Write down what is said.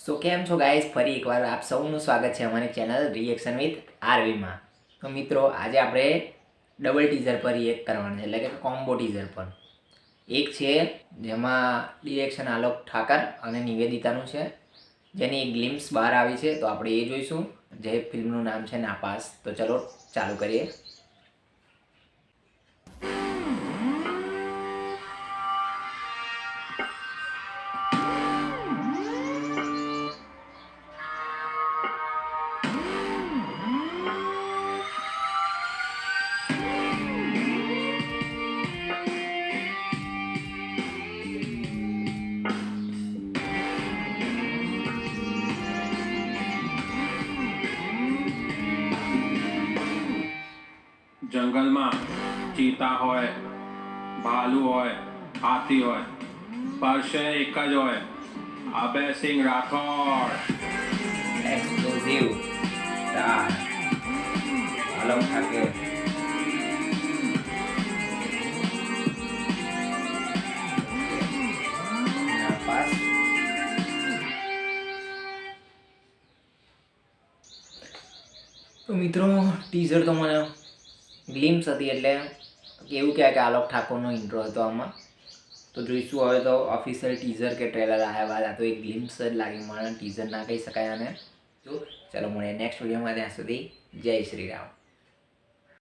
સો કેમ છો ગાઈસ, ફરી એકવાર આપ સૌનું સ્વાગત છે અમારી ચેનલ રિએક્શન વિથ આરવીમાં. તો મિત્રો આજે આપણે ડબલ ટીઝર પર રિએક્ટ કરવાનું છે, એટલે કે કોમ્બો ટીઝર પર. એક છે જેમાં ડિરેક્શન આલોક ઠાકર અને નિવેદિતાનું છે, જેની એક ગ્લિમ્સ બહાર આવી છે, તો આપણે એ જોઈશું. જે ફિલ્મનું નામ છે નાપાસ. તો ચલો ચાલુ કરીએ. જંગલમાં ચીતા હોય, ભાલુ હોય, હાથી હોય, પરશે એક જ હોય, અભયસિંહ રાઠોડ. Exclusive star Alok Thakar. નાપાસ. તો મિત્રો ટીઝર તો મને ગ્લિમ્સ હતી, એટલે એવું કહે કે આલોક ઠાકોરનો ઇન્ટ્રો હતો આમાં. તો જોઈશું હવે તો ઓફિશિયલ ટીઝર કે ટ્રેલર આવ્યા બાદ. આ તો એક ગ્લિમ્સ જ લાગી મને, ટીઝર ના કહી શકાય આને. ચલો મળીએ નેક્સ્ટ વિડીયોમાં. ત્યાં સુધી જય શ્રી રામ.